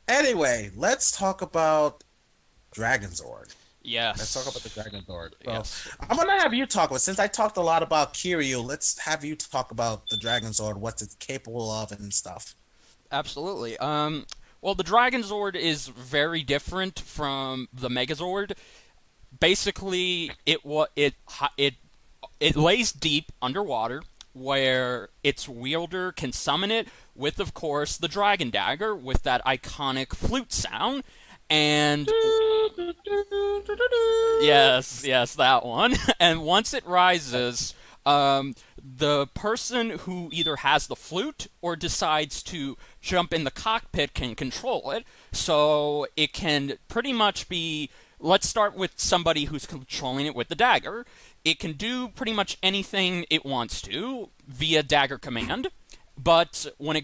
Anyway, let's talk about Dragonzord. Let's talk about the Yes. Dragonzord. So Yes. I'm gonna have you talk about since I talked a lot about KIRYU, let's have you talk about the Dragonzord, what it's capable of and stuff. Absolutely. Well, the Dragonzord is very different from the Megazord. Basically, it lays deep underwater, where its wielder can summon it with, of course, the Dragon Dagger with that iconic flute sound. And yes, yes, that one. And once it rises, the person who either has the flute or decides to jump in the cockpit can control it. So it can pretty much be. Let's start with somebody who's controlling it with the dagger. It can do pretty much anything it wants to via dagger command. But when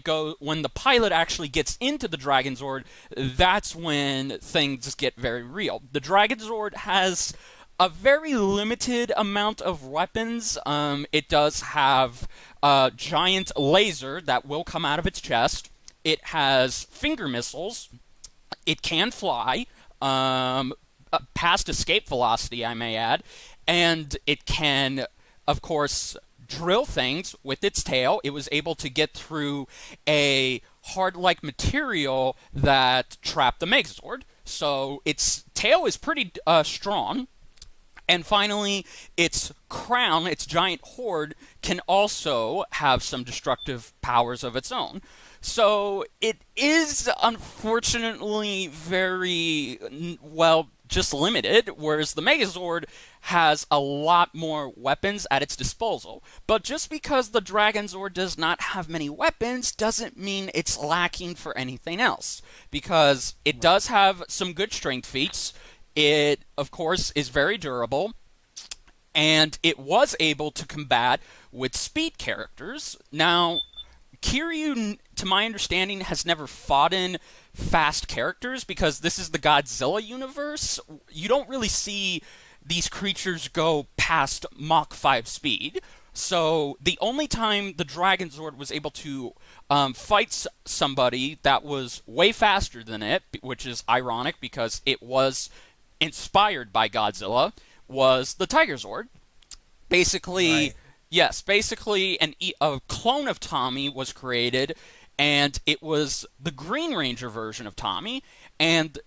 the pilot actually gets into the Dragonzord, that's when things get very real. The Dragonzord has a very limited amount of weapons. It does have a giant laser that will come out of its chest. It has finger missiles. It can fly, past escape velocity, I may add, and it can, of course, drill things with its tail. It was able to get through a hard-like material that trapped the Megazord, so its tail is pretty strong. And finally, its crown, its giant horde, can also have some destructive powers of its own. So it is unfortunately very, well, just limited, whereas the Megazord has a lot more weapons at its disposal. But just because the Dragonzord does not have many weapons doesn't mean it's lacking for anything else, because it does have some good strength feats. It, of course, is very durable, and it was able to combat with speed characters. Now, Kiryu, to my understanding, has never fought in fast characters because this is the Godzilla universe. You don't really see these creatures go past Mach 5 speed. So the only time the Dragonzord was able to fight somebody that was way faster than it, which is ironic because it was inspired by Godzilla, was the Tigerzord. Basically, Right. yes, basically a clone of Tommy was created, and it was the Green Ranger version of Tommy, and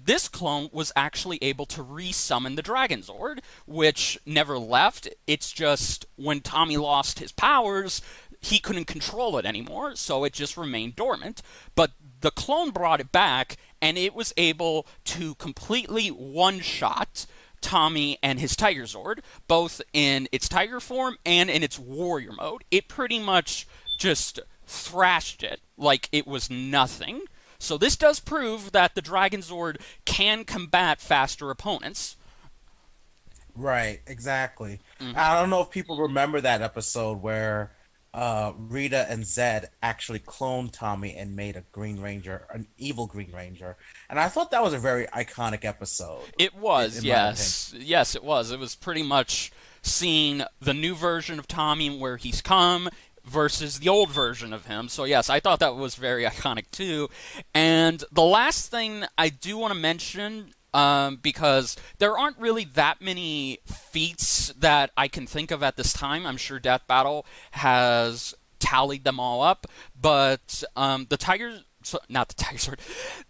this clone was actually able to resummon the Dragonzord, which never left. It's just when Tommy lost his powers, he couldn't control it anymore, so it just remained dormant. But the clone brought it back, and it was able to completely one shot Tommy and his Tigerzord, both in its tiger form and in its warrior mode. It pretty much just thrashed it like it was nothing. So this does prove that the Dragonzord can combat faster opponents. Right, exactly. Mm-hmm. I don't know if people remember that episode where Rita and Zed actually cloned Tommy and made a Green Ranger, an evil Green Ranger. And I thought that was a very iconic episode, It was, in my opinion. yes. Yes, it was. It was pretty much seeing the new version of Tommy and where he's come versus the old version of him. So, yes, I thought that was very iconic too. And the last thing I do want to mention, because there aren't really that many feats that I can think of at this time. I'm sure Death Battle has tallied them all up, but the Tigers, so, not the Tiger Sword,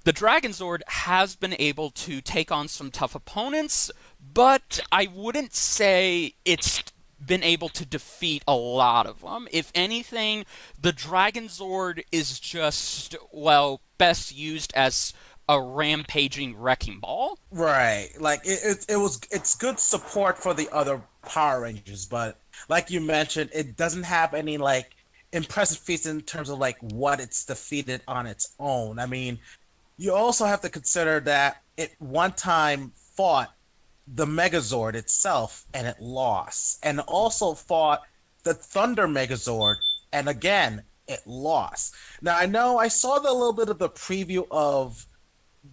the Dragon Zord has been able to take on some tough opponents, but I wouldn't say it's been able to defeat a lot of them. If anything, the Dragon Zord is just, well, best used as a rampaging wrecking ball. Right. Like it's good support for the other Power Rangers, but like you mentioned, it doesn't have any like impressive feats in terms of like what it's defeated on its own. I mean, you also have to consider that it one time fought the Megazord itself and it lost, and also fought the Thunder Megazord and again it lost. Now I know I saw the little bit of the preview of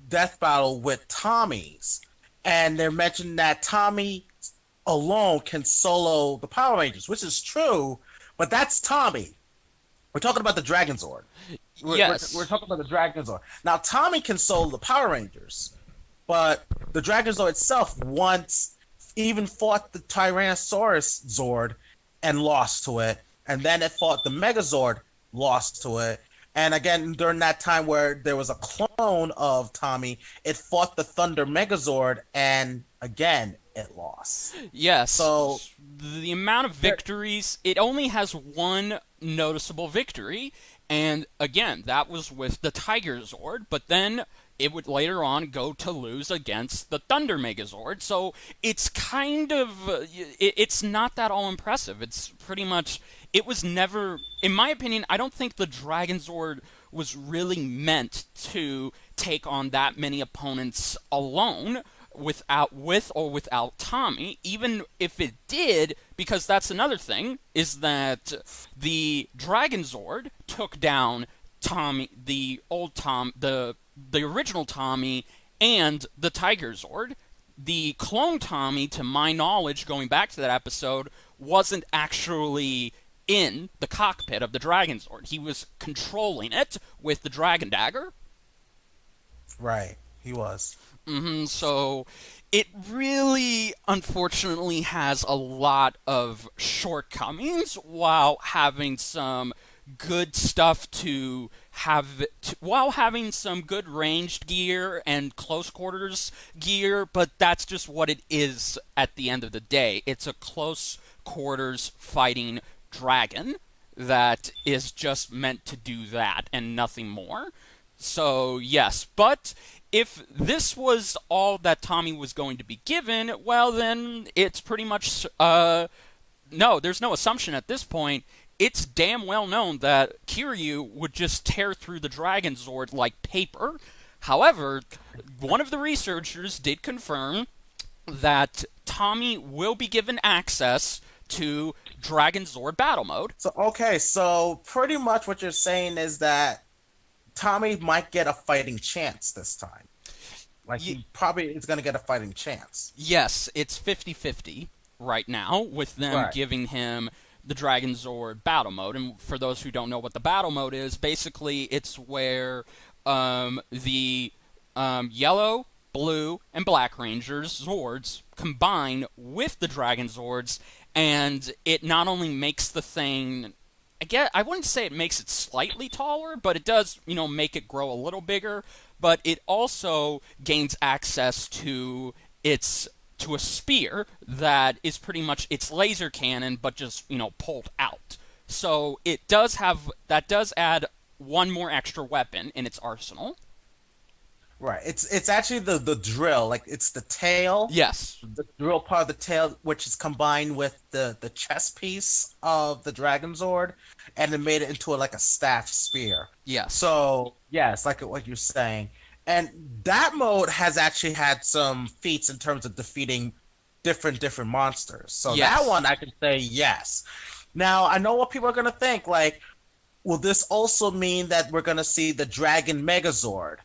Death Battle with Tommy's, and they're mentioning that Tommy alone can solo the Power Rangers, which is true, but that's Tommy. We're talking about the Dragonzord. We're Yes. talking about the Dragonzord. Now, Tommy can consoled the Power Rangers, but the Dragonzord itself once even fought the Tyrannosaurus Zord and lost to it, and then it fought the Megazord, lost to it, and again during that time where there was a clone of Tommy, it fought the Thunder Megazord, and again it lost. So Yes, the amount of there, victories, it only has one noticeable victory, and again, that was with the Tiger Zord, but then it would later on go to lose against the Thunder Megazord, so it's kind of, it's not that all impressive. It's pretty much, it was never, in my opinion, I don't think the Dragon Zord was really meant to take on that many opponents alone with or without Tommy, even if it did, because that's another thing, is that the Dragon Zord took down Tommy, the original Tommy, and the Tiger Zord. The clone Tommy, to my knowledge, going back to that episode, wasn't actually in the cockpit of the Dragon Zord. He was controlling it with the Dragon Dagger. right, he was. So it really, unfortunately, has a lot of shortcomings while having some good stuff while having some good ranged gear and close quarters gear, but that's just what it is at the end of the day. It's a close quarters fighting dragon that is just meant to do that and nothing more. So, yes, but if this was all that Tommy was going to be given, well, then it's pretty much, no, there's no assumption at this point. It's damn well known that KIRYU would just tear through the Dragon Zord like paper. However, one of the researchers did confirm that Tommy will be given access to Dragon Zord battle mode. So okay, so pretty much what you're saying is that Tommy might get a fighting chance this time. Like Y- he probably is going to get a fighting chance. yes, it's 50-50 right now, with them Right. giving him the Dragon Zord battle mode. And for those who don't know what the battle mode is, basically it's where the yellow, blue, and black Rangers Zords combine with the Dragon Zords, and it not only makes the thing, I wouldn't say it makes it slightly taller, but it does, make it grow a little bigger. But it also gains access to its to a spear that is pretty much its laser cannon, but just pulled out. So that does add one more extra weapon in its arsenal. Right. It's actually the drill. Like it's the tail, Yes, the drill part of the tail, which is combined with the chest piece of the Dragon Zord, and it made it into like a staff spear. yes, So yes, like what you're saying, and that mode has actually had some feats in terms of defeating different monsters. So that yes. one I can say yes. Now I know what people are gonna think. Like, will this also mean that we're gonna see the Dragon Megazord?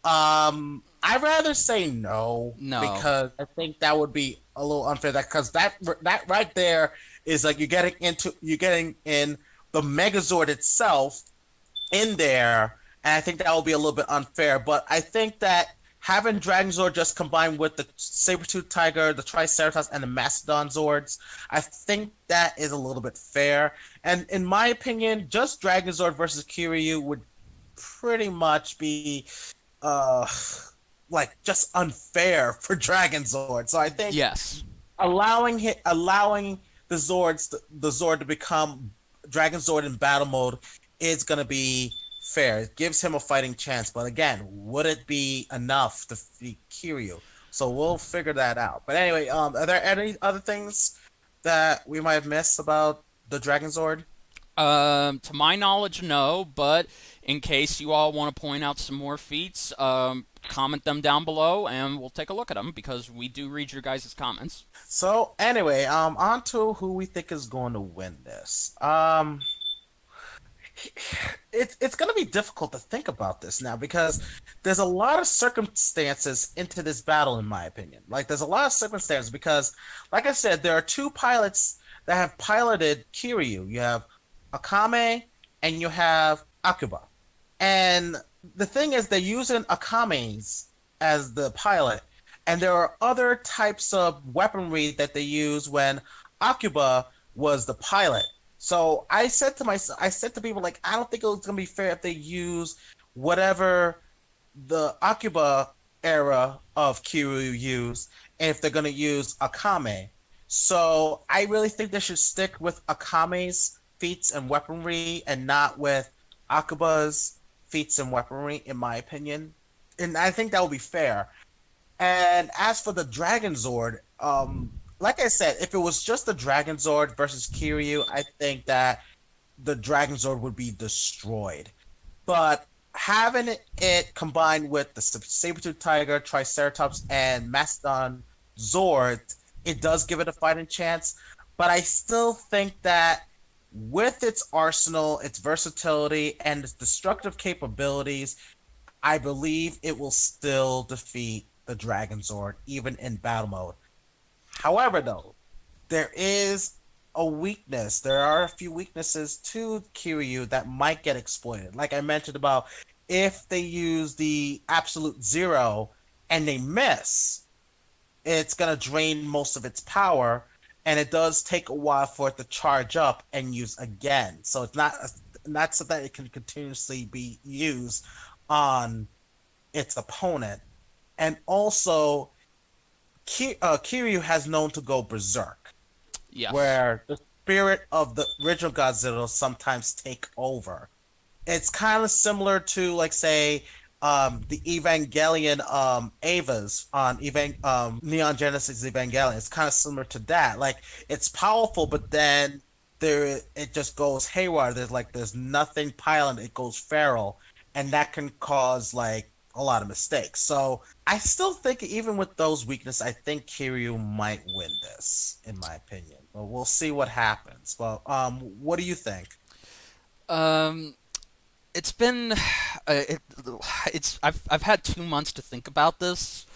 I'd rather say no No. because I think that would be a little unfair. That right there is like you're getting in the Megazord itself in there, and I think that will be a little bit unfair. But I think that having Dragonzord just combined with the Saber-tooth Tiger, the Triceratops, and the Mastodon Zords, I think that is a little bit fair. And in my opinion, just Dragonzord versus Kiryu would pretty much be uh like just unfair for Dragonzord. So I think Yes. allowing the Zord to become Dragonzord in battle mode is gonna be fair. It gives him a fighting chance, but again, would it be enough to defeat Kiryu? So we'll figure that out. But anyway, are there any other things that we might have missed about the Dragonzord? To my knowledge, no. But in case you all want to point out some more feats, comment them down below, and we'll take a look at them because we do read your guys' comments. So anyway, on to who we think is going to win this. It's going to be difficult to think about this now because there's a lot of circumstances into this battle, in my opinion. Like, there's a lot of circumstances because, like I said, there are two pilots that have piloted Kiryu. You have Akame and you have Akuba. And the thing is, they're using Akames as the pilot, and there are other types of weaponry that they use when Akuba was the pilot. So I said to people like, I don't think it's gonna be fair if they use whatever the Akuba era of Kiryu use, if they're gonna use Akame. So I really think they should stick with Akame's feats and weaponry and not with Akuba's feats and weaponry, in my opinion. And I think that would be fair. And as for the Dragonzord, like I said, if it was just the Dragonzord versus Kiryu, I think that the Dragonzord would be destroyed. But having it combined with the saber-tooth tiger, Triceratops, and Mastodon Zord, it does give it a fighting chance. But I still think that with its arsenal, its versatility, and its destructive capabilities, I believe it will still defeat the Dragonzord, even in battle mode. However, though, there is a weakness. There are a few weaknesses to Kiryu that might get exploited. Like I mentioned about if they use the absolute zero and they miss, it's gonna drain most of its power, and it does take a while for it to charge up and use again. So it's not so that it can continuously be used on its opponent. And also, Kiryu has known to go berserk, Yes. where the spirit of the original Godzilla sometimes take over. It's kind of similar to, like, say, the Evangelion Avas on Neon Genesis Evangelion. It's kind of similar to that. Like, it's powerful, but then it just goes haywire. There's nothing piling. It goes feral, and that can cause like a lot of mistakes. So I still think even with those weaknesses, I think Kiryu might win this, in my opinion. But we'll see what happens. Well, what do you think? Um, it's been it's I've had 2 months to think about this.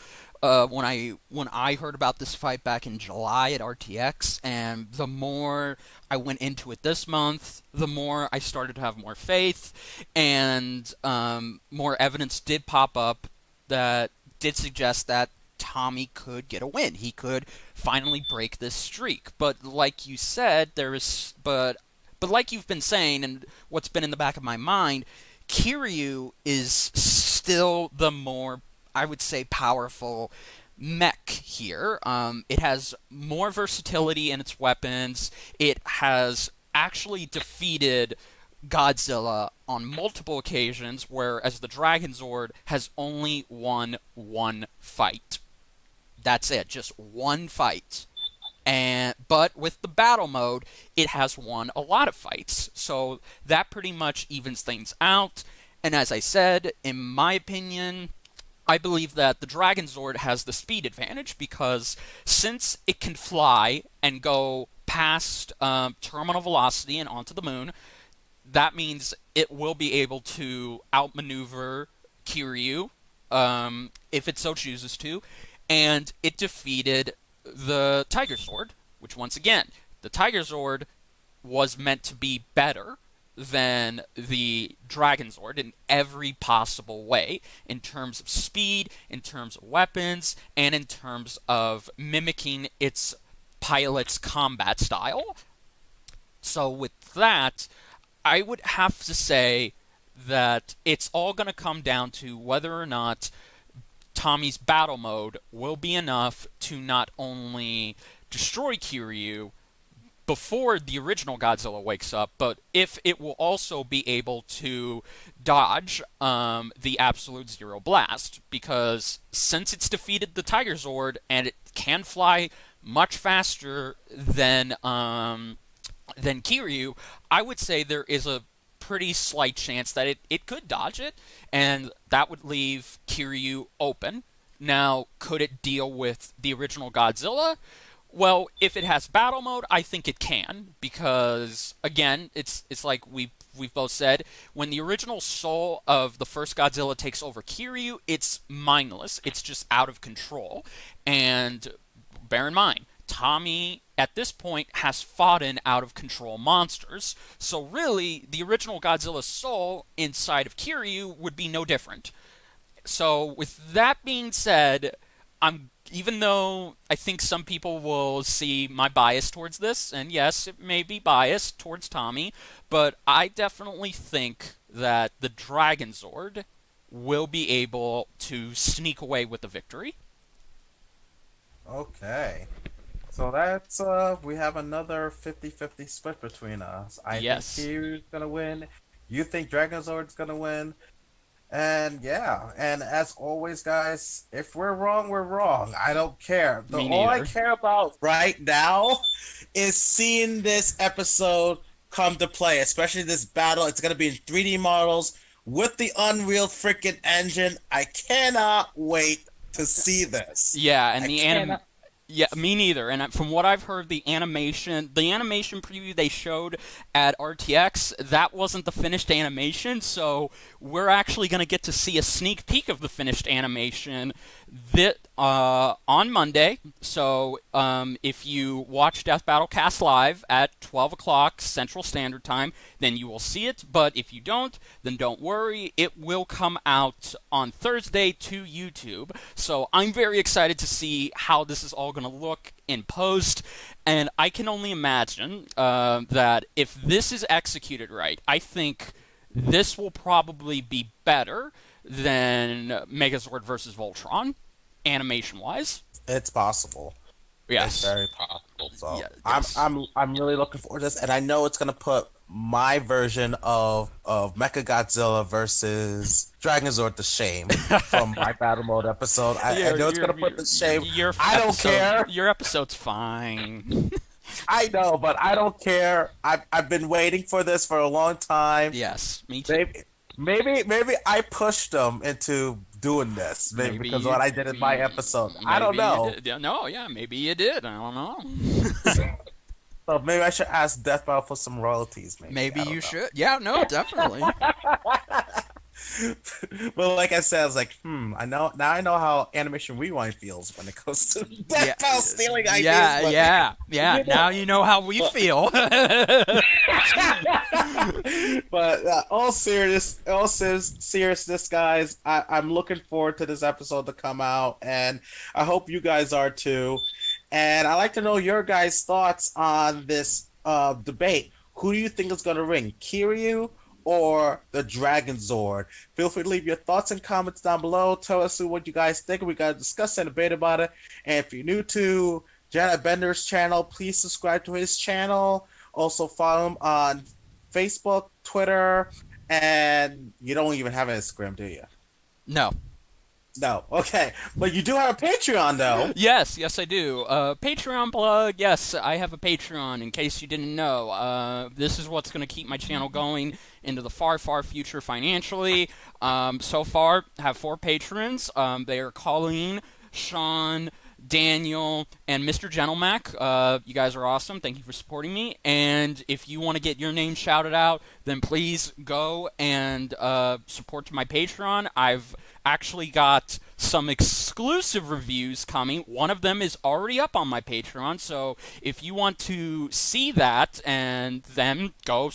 When I heard about this fight back in July at RTX, and the more I went into it this month, the more I started to have more faith, and more evidence did pop up that did suggest that Tommy could get a win. He could finally break this streak. But like you said, but like you've been saying, and what's been in the back of my mind, Kiryu is still the more, I would say, powerful mech here. It has more versatility in its weapons. It has actually defeated Godzilla on multiple occasions, whereas the Dragonzord has only won one fight. That's it, just one fight. But with the battle mode, it has won a lot of fights. So that pretty much evens things out. And as I said, in my opinion, I believe that the Dragonzord has the speed advantage because since it can fly and go past terminal velocity and onto the moon, that means it will be able to outmaneuver Kiryu if it so chooses to, and it defeated the Tiger Sword, which once again, the Tiger Sword was meant to be better than the Dragonzord in every possible way, in terms of speed, in terms of weapons, and in terms of mimicking its pilot's combat style. So with that, I would have to say that it's all going to come down to whether or not Tommy's battle mode will be enough to not only destroy Kiryu before the original Godzilla wakes up, but if it will also be able to dodge the Absolute Zero Blast. Because since it's defeated the Tiger Zord and it can fly much faster than Kiryu, I would say there is a pretty slight chance that it could dodge it, and that would leave Kiryu open. Now, could it deal with the original Godzilla? Well, if it has battle mode, I think it can, because again, it's like we've both said, when the original soul of the first Godzilla takes over Kiryu, it's mindless. It's just out of control. And bear in mind, Tommy, at this point, has fought in out of control monsters. So, really, the original Godzilla's soul inside of Kiryu would be no different. So, with that being said, even though I think some people will see my bias towards this, and yes, it may be biased towards Tommy, but I definitely think that the Dragonzord will be able to sneak away with the victory. Okay. So that's we have another 50-50 split between us. I think Yes, Kiryu's gonna win. You think Dragonzord's gonna win. And yeah, and as always, guys, if we're wrong, we're wrong. I don't care. me All I neither. care about right now is seeing this episode come to play, especially this battle. It's gonna be in 3D models with the Unreal freaking engine. I cannot wait to see this. Yeah, and I the cannot. Yeah, me neither. And from what I've heard, the animation preview they showed at RTX, that wasn't the finished animation. So we're actually going to get to see a sneak peek of the finished animation on Monday. So if you watch Death Battle Cast live at 12 o'clock Central Standard Time, then you will see it. But if you don't, then don't worry. It will come out on Thursday to YouTube. So I'm very excited to see how this is all going to look in post. And I can only imagine that if this is executed right, I think this will probably be better than Megazord versus Voltron, animation-wise. It's possible. It's Yes. very possible. So Yeah, I'm yes. I'm I'm really looking forward to this, and I know it's gonna put my version of Mechagodzilla versus Dragonzord to shame from my battle mode episode. I know it's gonna put to shame. I don't care. Your episode's fine. I know, but I don't care. I've been waiting for this for a long time. Yes, me too. Maybe I pushed them into doing this. Maybe because of what I did in my episode. I don't Maybe you know. did. Yeah, no, yeah, maybe you did. I don't know. So maybe I should ask Death Battle for some royalties. Maybe I don't you know. should. Yeah, no, definitely. Well, like I said, I was like, I know now. I know how Animation Rewind feels when it comes to Death Battle stealing ideas. Yeah, but, yeah. you know- Now you know how we feel. But seriousness, guys, I'm looking forward to this episode to come out, and I hope you guys are too. And I'd like to know your guys' thoughts on this debate. Who do you think is going to win, Kiryu or the Dragonzord? Feel free to leave your thoughts and comments down below. Tell us what you guys think. We got to discuss and debate about it. And if you're new to Jedi Bender's channel, please subscribe to his channel. Also follow him on Facebook, Twitter, and you don't even have an Instagram, do you? No. No. Okay. But you do have a Patreon, though. Yes, I do. Patreon plug. Yes, I have a Patreon. In case you didn't know, this is what's going to keep my channel going into the far, far future financially. So far, I have 4 patrons. They are Colleen, Sean, Daniel, and Mr. Gentlemac. You guys are awesome. Thank you for supporting me. And if you want to get your name shouted out, then please go and support to my Patreon. I've actually got some exclusive reviews coming. One of them is already up on my Patreon, so if you want to see that, and then go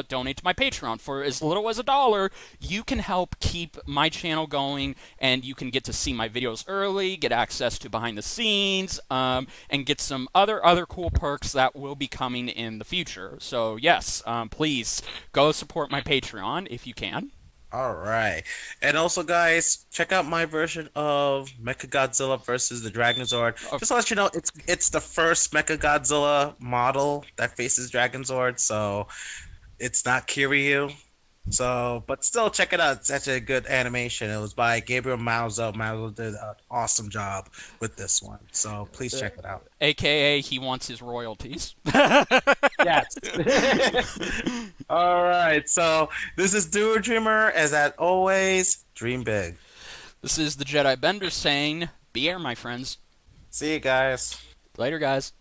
donate to my Patreon. For as little as $1, you can help keep my channel going, and you can get to see my videos early, get access to behind the scenes, and get some other cool perks that will be coming in the future. So yes, please go support my Patreon if you can. All right. And also, guys, check out my version of Mechagodzilla versus the Dragonzord. Just to let you know, it's the first Mechagodzilla model that faces Dragonzord, so it's not Kiryu. So, but still, check it out. It's such a good animation. It was by Gabriel Mauzo. Mauzo did an awesome job with this one. So please check it out. AKA, he wants his royalties. Yes. All right. So this is Doer Dreamer. As always, dream big. This is the Jedi Bender saying, be air, my friends. See you guys. Later, guys.